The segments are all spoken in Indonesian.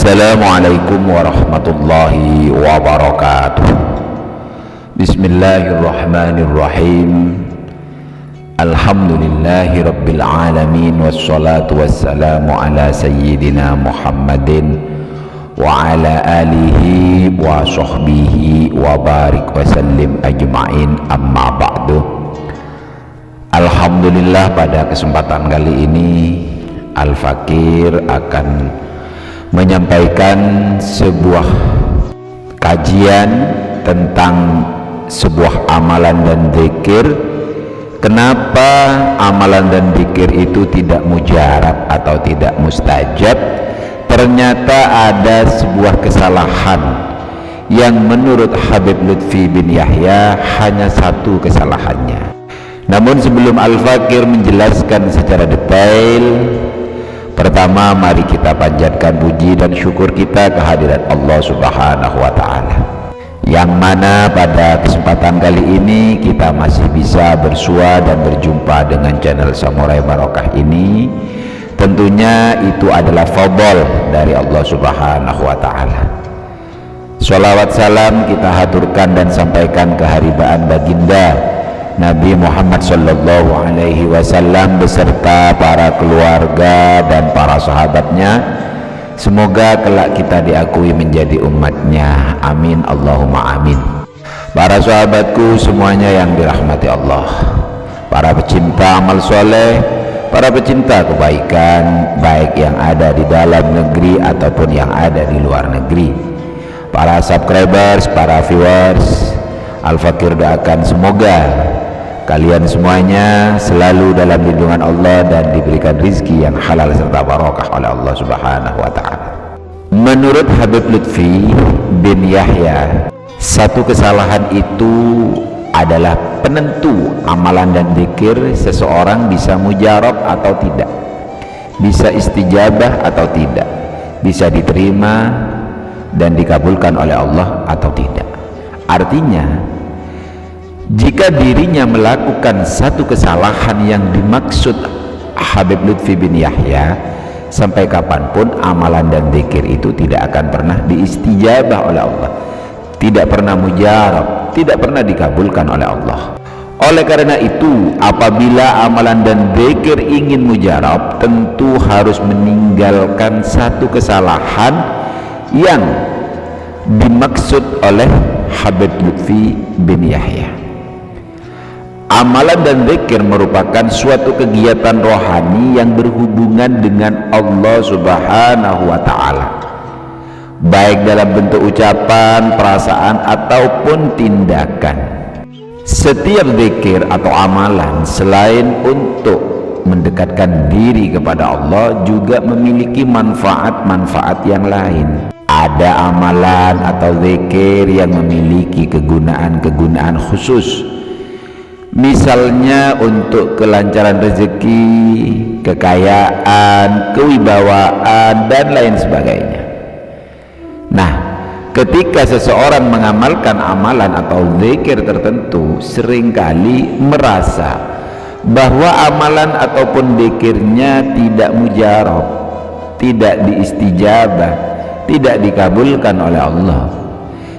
Assalamualaikum warahmatullahi wabarakatuh. Bismillahirrahmanirrahim. Alhamdulillahi rabbil alamin, wassalatu wassalamu ala sayyidina Muhammadin wa ala alihi wa sahbihi wa barik wa sallim ajma'in, amma ba'du. Alhamdulillah, pada kesempatan kali ini Al-Fakir akan menyampaikan sebuah kajian tentang sebuah amalan dan zikir. Kenapa amalan dan zikir itu tidak mujarab atau tidak mustajab? Ternyata ada sebuah kesalahan yang menurut Habib Lutfi bin Yahya hanya satu kesalahannya. Namun sebelum Al-Fakir menjelaskan secara detail, pertama mari kita panjatkan puji dan syukur kita kehadirat Allah Subhanahu wa ta'ala, yang mana pada kesempatan kali ini kita masih bisa bersua dan berjumpa dengan channel Samurai Barokah ini. Tentunya itu adalah fadl dari Allah Subhanahu wa ta'ala. Sholawat salam kita haturkan dan sampaikan keharibaan baginda Nabi Muhammad sallallahu alaihi wasallam beserta para keluarga dan para sahabatnya. Semoga kelak kita diakui menjadi umatnya. Amin Allahumma amin. Para sahabatku semuanya yang dirahmati Allah, para pecinta amal soleh, para pecinta kebaikan, baik yang ada di dalam negeri ataupun yang ada di luar negeri, para subscribers, para viewers, Al-Fakir doakan semoga kalian semuanya selalu dalam lindungan Allah dan diberikan rizki yang halal serta barokah oleh Allah Subhanahu wa ta'ala. Menurut Habib Lutfi bin Yahya, satu kesalahan itu adalah penentu amalan dan zikir seseorang bisa mujarab atau tidak, bisa istijabah atau tidak, bisa diterima dan dikabulkan oleh Allah atau tidak. Artinya, jika dirinya melakukan satu kesalahan yang dimaksud Habib Lutfi bin Yahya, sampai kapanpun amalan dan zikir itu tidak akan pernah diistijabah oleh Allah, tidak pernah mujarab, tidak pernah dikabulkan oleh Allah. Oleh karena itu, apabila amalan dan zikir ingin mujarab, tentu harus meninggalkan satu kesalahan yang dimaksud oleh Habib Lutfi bin Yahya. Amalan dan zikir merupakan suatu kegiatan rohani yang berhubungan dengan Allah Subhanahu wa ta'ala, baik dalam bentuk ucapan, perasaan ataupun tindakan. Setiap zikir atau amalan selain untuk mendekatkan diri kepada Allah juga memiliki manfaat-manfaat yang lain. Ada amalan atau zikir yang memiliki kegunaan-kegunaan khusus, misalnya untuk kelancaran rezeki, kekayaan, kewibawaan, dan lain sebagainya. Nah, ketika seseorang mengamalkan amalan atau zikir tertentu, seringkali merasa bahwa amalan ataupun zikirnya tidak mujarab, tidak diistijabah, tidak dikabulkan oleh Allah,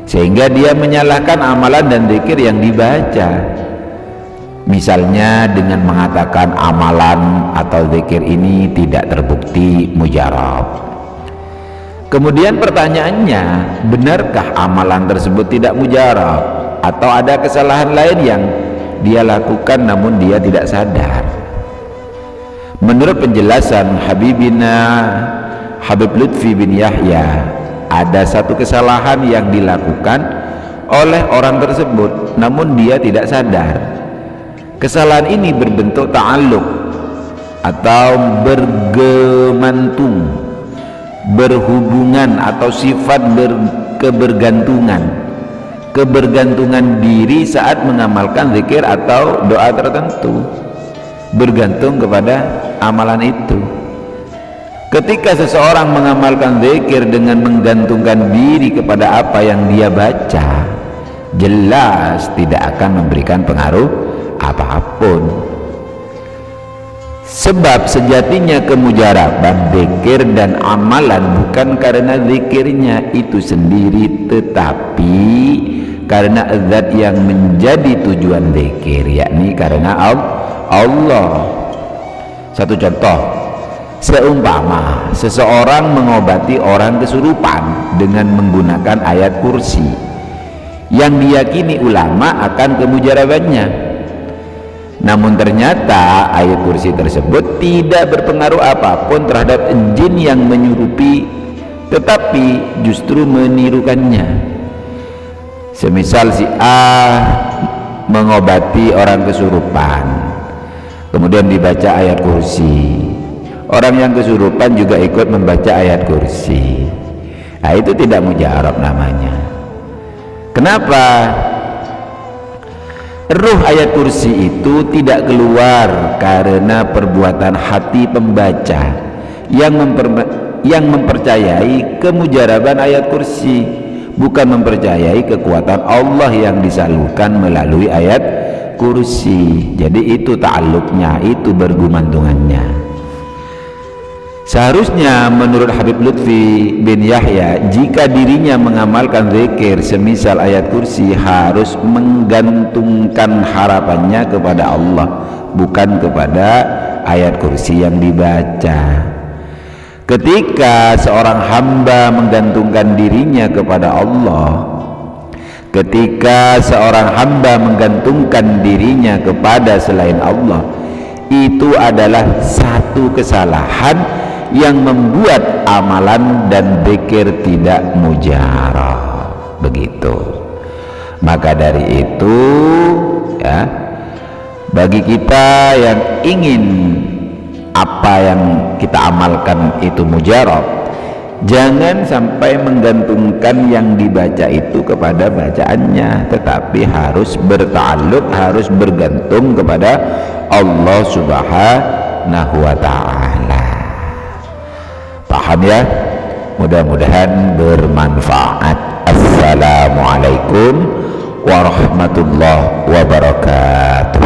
sehingga dia menyalahkan amalan dan zikir yang dibaca. Misalnya dengan mengatakan amalan atau zikir ini tidak terbukti mujarab. Kemudian pertanyaannya, benarkah amalan tersebut tidak mujarab, atau ada kesalahan lain yang dia lakukan namun dia tidak sadar? Menurut penjelasan Habibina Habib Lutfi bin Yahya, ada satu kesalahan yang dilakukan oleh orang tersebut namun dia tidak sadar. Kesalahan ini berbentuk ta'alluq atau bergemantung, berhubungan atau sifat kebergantungan diri saat mengamalkan zikir atau doa tertentu, bergantung kepada amalan itu. Ketika seseorang mengamalkan zikir dengan menggantungkan diri kepada apa yang dia baca, jelas tidak akan memberikan pengaruh apapun. Sebab sejatinya kemujaraban zikir dan amalan bukan karena zikirnya itu sendiri, tetapi karena zat yang menjadi tujuan zikir, yakni karena Allah. Satu contoh, seumpama seseorang mengobati orang kesurupan dengan menggunakan ayat kursi yang diyakini ulama akan kemujarabannya, namun ternyata ayat kursi tersebut tidak berpengaruh apapun terhadap jin yang menyurupi, tetapi justru menirukannya. Semisal si A mengobati orang kesurupan, kemudian dibaca ayat kursi, orang yang kesurupan juga ikut membaca ayat kursi. Nah, itu tidak mujarab namanya. Kenapa? Ruh ayat kursi itu tidak keluar karena perbuatan hati pembaca yang mempercayai kemujaraban ayat kursi, bukan mempercayai kekuatan Allah yang disalurkan melalui ayat kursi. Jadi itu ta'alluqnya, itu bergumantungannya. Seharusnya menurut Habib Lutfi bin Yahya, jika dirinya mengamalkan zikir semisal ayat kursi, harus menggantungkan harapannya kepada Allah, bukan kepada ayat kursi yang dibaca. Ketika seorang hamba menggantungkan dirinya kepada Allah, ketika seorang hamba menggantungkan dirinya kepada selain Allah, itu adalah satu kesalahan yang membuat amalan dan zikir tidak mujarab. Begitu. Maka dari itu, ya, bagi kita yang ingin apa yang kita amalkan itu mujarab, jangan sampai menggantungkan yang dibaca itu kepada bacaannya, tetapi harus berta'alluq, harus bergantung kepada Allah Subhanahu wa ta'ala. Paham ya? Mudah-mudahan bermanfaat. Assalamualaikum warahmatullahi wabarakatuh.